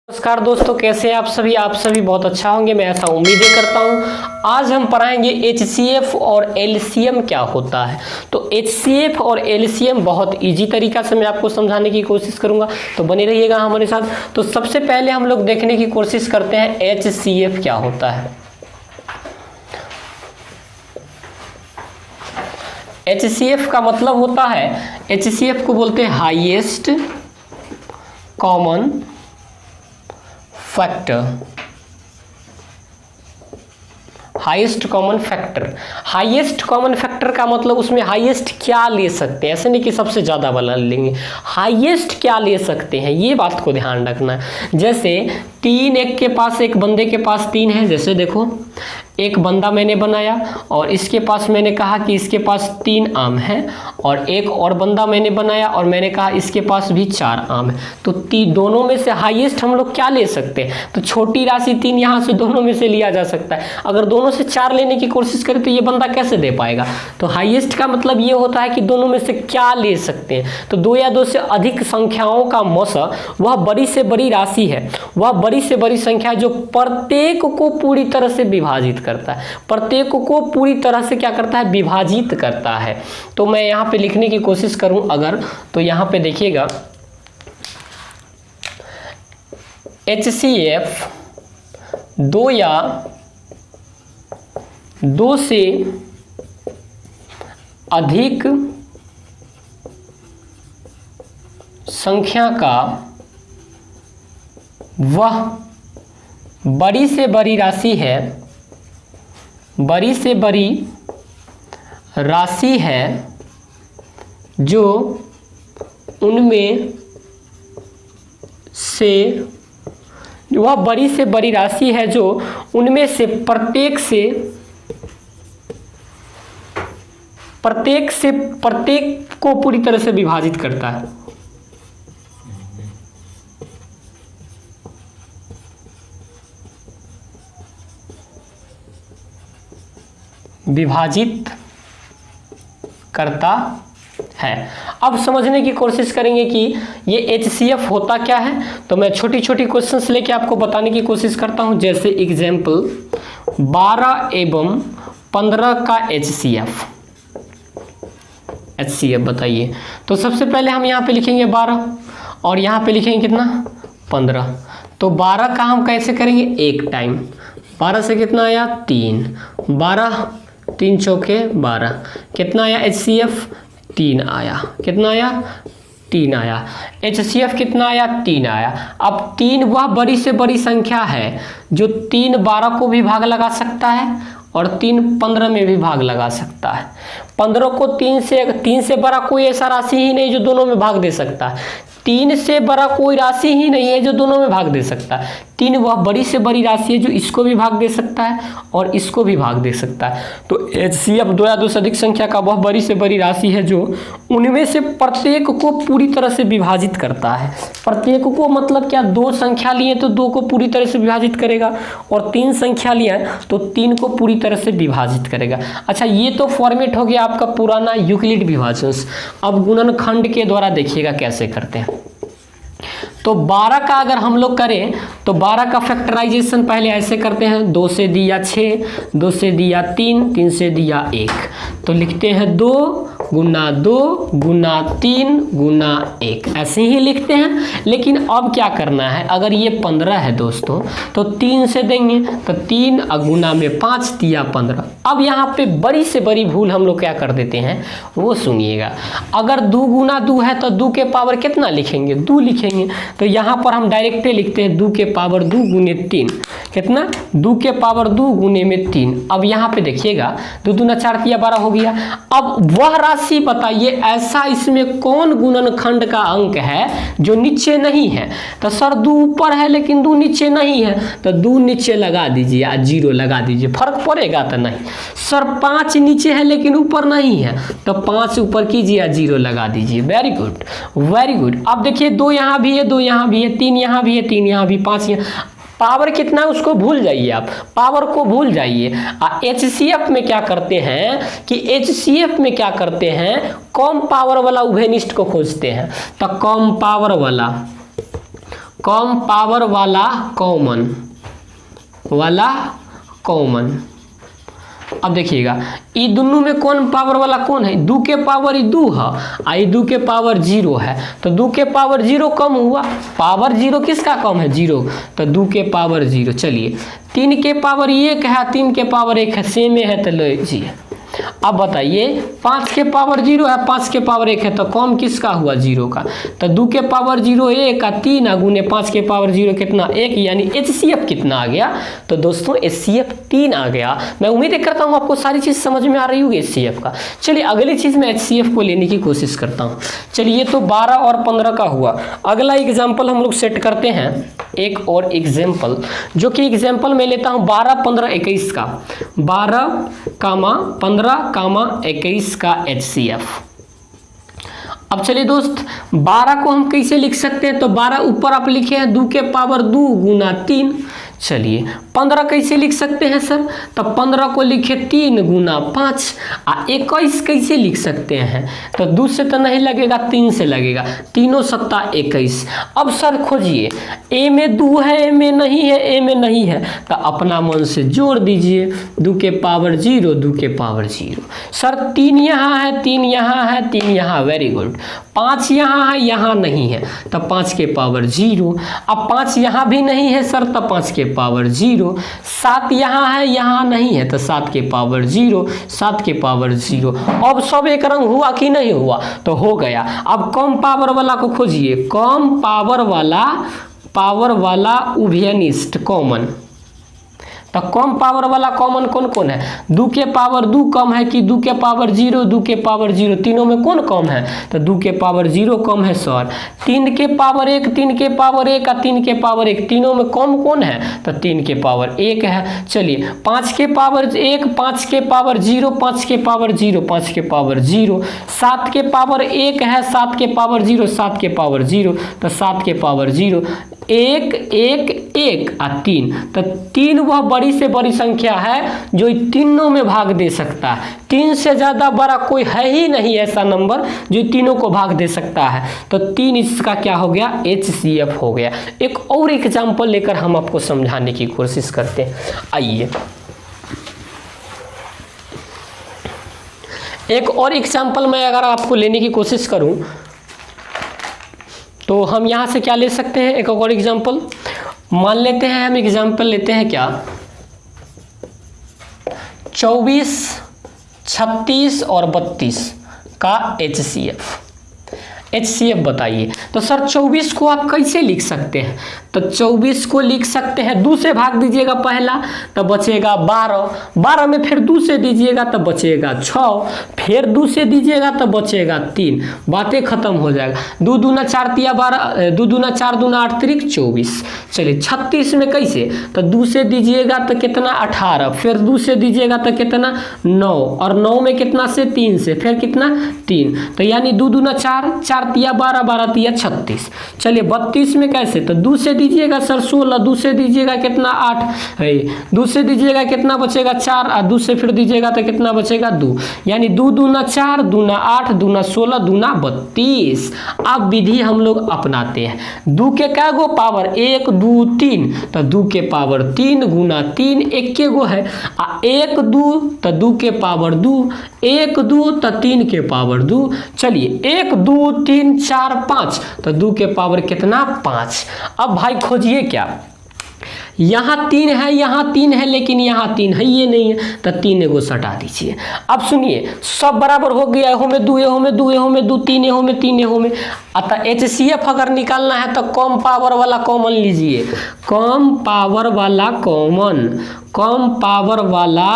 नमस्कार दोस्तों, कैसे हैं आप सभी बहुत अच्छा होंगे, मैं ऐसा उम्मीदें करता हूं। आज हम पढ़ाएंगे HCF और LCM क्या होता है। तो HCF और LCM बहुत इजी तरीका से मैं आपको समझाने की कोशिश करूंगा, तो बने रहिएगा हमारे साथ। तो सबसे पहले हम लोग देखने की कोशिश करते हैं HCF क्या होता है। HCF का मतलब होता है, HCF को बोलते हैं highest common factor. Highest common factor, highest common factor का मतलब उसमें हाईएस्ट क्या ले सकते हैं, ऐसे नहीं कि सबसे ज़्यादा वाला लेंगे, हाईएस्ट क्या ले सकते हैं, ये बात को ध्यान रखना है। जैसे एक बंदे के पास 3 है। जैसे देखो, एक बंदा मैंने बनाया और इसके पास मैंने कहा कि इसके पास 3 आम है, और एक और बंदा मैंने बनाया और मैंने कहा इसके पास भी 4 आम है। तो दोनों में से हाईएस्ट हम लोग क्या ले सकते हैं, तो छोटी राशि 3 यहाँ से दोनों में से लिया जा सकता है। अगर दोनों से 4 लेने की कोशिश करें तो ये बंदा कैसे दे पाएगा। तो हाईएस्ट का मतलब ये होता है कि दोनों में से क्या ले सकते हैं। तो 2 या 2 से अधिक संख्याओं का मौसा वह बड़ी से बड़ी राशि है, वह बड़ी से बड़ी संख्या जो प्रत्येक को पूरी तरह से विभाजित करता है, प्रत्येक को पूरी तरह से क्या करता है, विभाजित करता है। तो मैं यहाँ पे लिखने की कोशिश करूं अगर, तो यहाँ पे देखिएगा HCF 2 या 2 से अधिक संख्या का वह बड़ी से बड़ी राशि है, बड़ी से बड़ी राशि है जो उनमें से, वह बड़ी से बड़ी राशि है जो उनमें से प्रत्येक को पूरी तरह से विभाजित करता है। विभाजित करता है। अब समझने की कोशिश करेंगे कि ये HCF होता क्या है। तो मैं छोटी छोटी क्वेश्चंस लेके आपको बताने की कोशिश करता हूं। जैसे एग्जाम्पल 12 एवं 15 का HCF बताइए। तो सबसे पहले हम यहाँ पे लिखेंगे 12 और यहाँ पे लिखेंगे कितना, 15। तो 12 का हम कैसे करेंगे, एक टाइम 12 से कितना आया, 3, 12 3 चौके 12, कितना आया HCF, 3 आया। कितना आया, 3 आया। HCF कितना आया, 3 आया। अब 3 वह बड़ी से बड़ी संख्या है जो 3 12 को भी भाग लगा सकता है और 3 15 में भी भाग लगा सकता है। 15 को 3 से बड़ा कोई ऐसा राशि ही नहीं जो दोनों में भाग दे सकता है। 3 से बड़ा कोई राशि ही नहीं है जो दोनों में भाग दे सकता है। 3 वह बड़ी से बड़ी राशि है जो इसको भी भाग दे सकता है और इसको भी भाग दे सकता है। तो HCF 2 या 2 से अधिक संख्या का वह बड़ी से बड़ी राशि है जो उनमें से प्रत्येक को पूरी तरह से विभाजित करता है। प्रत्येक को मतलब क्या, 2 संख्या लिए तो 2 को पूरी तरह से विभाजित करेगा, और 3 संख्या लिए तो 3 को पूरी तरह से विभाजित करेगा। अच्छा, ये तो फॉर्मेट हो गया आपका पुराना यूक्लिड विभाजन। अब गुणनखंड के द्वारा देखिएगा कैसे करते हैं। तो 12 का अगर हम लोग करें तो 12 का फैक्टराइजेशन पहले ऐसे करते हैं, 2 से दिया 6, 2 से दिया 3, 3 से दिया 1। तो लिखते हैं 2 गुना 2 गुना 3 गुना 1, ऐसे ही लिखते हैं। लेकिन अब क्या करना है, अगर ये 15 है दोस्तों तो 3 से देंगे, तो 3 गुना में 5 दिया 15। अब यहाँ पे बड़ी से बड़ी भूल हम लोग क्या कर देते हैं, वो सुनिएगा। अगर 2 गुना 2 है तो 2 के पावर कितना लिखेंगे, 2 लिखेंगे। तो यहाँ पर हम डायरेक्ट लिखते हैं 2 के पावर 2 गुने 3, कितना, 2 के पावर 2 गुने में 3। अब यहाँ पे देखिएगा 2 दूना 4 तिया 12 हो गया। अब वह राशि बताइए ऐसा इसमें कौन गुणनखंड का अंक है जो नीचे नहीं है। तो सर 2 ऊपर है लेकिन 2 नीचे नहीं है, तो 2 नीचे लगा दीजिए या 0 लगा दीजिए, फर्क पड़ेगा तो नहीं। सर 5 नीचे है लेकिन ऊपर नहीं है, तो 5 ऊपर कीजिए या 0 लगा दीजिए। Very good, very good. अब देखिए 2 यहाँ भी है, 2 यहाँ भी है, 3 यहाँ भी है, 3 यहाँ भी, 5 यहाँ। पावर कितना है उसको भूल जाइए, आप पावर को भूल जाइए। HCF में क्या करते हैं कि HCF में क्या करते हैं, कम पावर वाला उभयनिष्ठ को खोजते हैं। तो कम पावर वाला कम पावर वाला कॉमन। अब देखिएगा ई दोनों में कौन पावर वाला कौन है, दू के पावर दू है आ दू के पावर 0 है, तो दू के पावर 0 कम हुआ, पावर 0 किसका कम है 0, तो दू के पावर 0। चलिए 3 के पावर 1 है, 3 के पावर 1 है, सेम है, तो लीजिए। अब बताइए 5 के पावर 0 है, 5 के पावर 1 है, तो कम किसका हुआ 0 का, तो 2 के पावर 0 1 का 3 गुने 5 के पावर 0 कितना 1, यानी HCF कितना आ गया, तो दोस्तों HCF 3 आ गया। मैं उम्मीद करता हूँ आपको सारी चीज़ समझ में आ रही होगी HCF का। चलिए अगली चीज़ में HCF को लेने की कोशिश करता हूँ। चलिए तो 12 और 15 का हुआ। अगला एग्जाम्पल हम लोग सेट करते हैं, एक और एग्जाम्पल, जो कि एग्जाम्पल मैं लेता हूँ 12, 15, 21 का, 12, 15, 21 का HCF। अब चलिए दोस्त 12 को हम कैसे लिख सकते हैं, तो 12 ऊपर आप लिखे हैं 2 के पावर 2 गुना 3। चलिए 15 कैसे लिख सकते हैं सर, तो 15 को लिखे 3 गुना 5। 21 कैसे लिख सकते हैं, तो 2 से तो नहीं लगेगा, 3 से लगेगा, 3 सत्ता 21। अब सर खोजिए, ए में 2 है, ए में नहीं है, ए में नहीं है, तो अपना मन से जोड़ दीजिए, 2 के पावर 0, 2 के पावर 0। सर 3 यहाँ है, 3 यहाँ है, 3 यहाँ, वेरी गुड। 5 यहाँ है, यहाँ नहीं है, तो 5 के पावर 0। अब 5 यहाँ भी नहीं है सर, तो 5 के पावर 0। 7 यहाँ है, यहाँ नहीं है, तो 7 के पावर 0, 7 के पावर 0। अब सब एक रंग हुआ कि नहीं हुआ, तो हो गया। अब कम पावर वाला को खोजिए, कम पावर वाला उभयनिष्ठ कॉमन। तो कम पावर वाला कॉमन कौन कौन है, 2 के पावर 2 कम है कि 2 के पावर 0, 2 के पावर 0, तीनों में कौन कम है, तो 2 के पावर 0 कम है सर। 3 के पावर 1, 3 के पावर 1 और 3 के पावर 1, तीनों में कम कौन है, तो 3 के पावर 1 है। चलिए 5 के पावर 1, 5 के पावर 0, 5 के पावर 0, 5 के पावर 0। 7 के पावर 1 है, 7 के पावर 0, 7 के पावर 0, तो 7 के पावर 0। 1 1 1 और 3, तो 3 वह बड़ी से बड़ी संख्या है जो तीनों में भाग दे सकता है। 3 से ज़्यादा बड़ा कोई है ही नहीं ऐसा नंबर जो तीनों को भाग दे सकता है, तो 3 इसका क्या हो गया, HCF हो गया। एक और एग्जाम्पल लेकर हम आपको समझाने की कोशिश करते हैं। आइए एक और एग्जाम्पल मैं अगर आपको लेने की कोशिश करूं, तो हम यहाँ से क्या ले सकते हैं, एक और एग्जाम्पल मान लेते हैं। हम एग्जाम्पल लेते हैं क्या, 24, 36 और 32 का HCF बताइए। तो सर 24 को आप कैसे लिख सकते हैं, तो 24 को लिख सकते हैं 2 से भाग दीजिएगा पहला, तो बचेगा 12, 12 में फिर 2 से दीजिएगा तो बचेगा 6, फिर 2 से दीजिएगा तो बचेगा 3, बातें खत्म हो जाएगा। 2 दूना 4 तिया 12, 2 दूना 4 दूना 8 तिरिक 24। चलिए 36 में कैसे, तो 2 से दीजिएगा तो कितना 18, फिर 2 से दीजिएगा तो कितना 9, और 9 में कितना से 3 से, फिर कितना 3, तो यानी 2 दूना 4, 4 तिया 12, 12 तिया 36। चलिए 32 में कैसे, तो 2 से दीजिएगा सर 16, 2 से दीजिएगा कितना 8 है, 2 से दीजिएगा कितना बचेगा 4, और 2 से फिर दीजिएगा तो कितना बचेगा 2, यानी 2 दूना 4, दूना 8, दूना 16, दूना 32। अब विधि हम लोग अपनाते हैं, 2 के क्या गो पावर 1 2 3, तो 2 के पावर 3 गुना 3, 1 के गो है, 1 2 तो 2 के पावर 2, 1 2 तो 3 के पावर 2। चलिए 1 2 3 4 5, तो 2 के पावर कितना 5। अब भाई खोजिए क्या, यहाँ 3 है, यहाँ 3 है, लेकिन यहाँ 3 है ये नहीं है, तो 3 को सटा दीजिए। अब सुनिए सब बराबर हो गया, एहो में 2, एहो में 2, एहो में 2, 3 एहो में 3, एहो में। अतः HCF अगर निकालना है तो कम पावर वाला कॉमन लीजिए, कम पावर वाला कॉमन, कम पावर वाला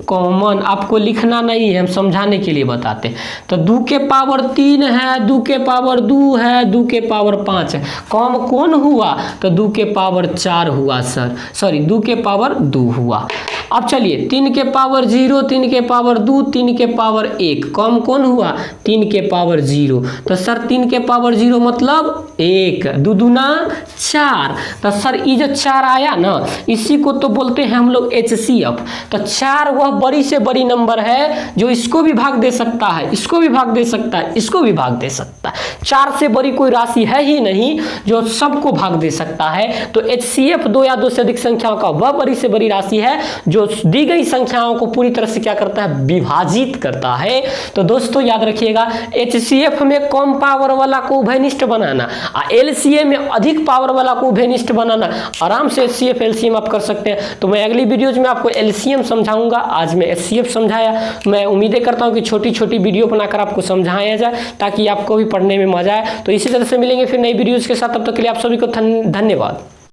कॉमन आपको लिखना नहीं है, हम समझाने के लिए बताते हैं। तो 2 के पावर 3 है, 2 के पावर 2 है, 2 के पावर 5 है, कम कौन हुआ, तो 2 के पावर 4 हुआ सर, सॉरी 2 के पावर 2 हुआ। अब चलिए 3 के पावर 0, 3 के पावर 2, 3 के पावर 1, कम कौन हुआ 3 के पावर 0। तो सर 3 के पावर 0 मतलब 1, 2 दूना 4। तो सर ये जो 4 आया ना, इसी को तो बोलते हैं हम लोग HCF। तो 4 वह बड़ी से बड़ी नंबर है जो इसको भी भाग दे सकता है, इसको भी भाग दे सकता है, इसको भी भाग दे सकता है। 4 से बड़ी कोई राशि है ही नहीं जो सबको भाग दे सकता है। तो HCF 2 या 2 से अधिक संख्याओं का वह बड़ी से बड़ी राशि है जो दी गई संख्याओं को पूरी तरह से क्या करता है, विभाजित करता है। तो दोस्तों याद रखिएगा, HCF में कम पावर वाला को उभयनिष्ठ बनाना, LCM में अधिक पावर वाला को उभयनिष्ठ बनाना, आराम से HCF LCM आप कर सकते हैं। तो मैं अगली वीडियोज में आपको LCM समझाऊंगा, आज मैं HCF समझाया। मैं उम्मीदें करता हूं कि छोटी छोटी वीडियो बनाकर आपको समझाया जाए ताकि आपको भी पढ़ने में मजा आए। तो इसी तरह से मिलेंगे फिर नई वीडियोज के साथ, तब तक के लिए आप सभी को धन्यवाद।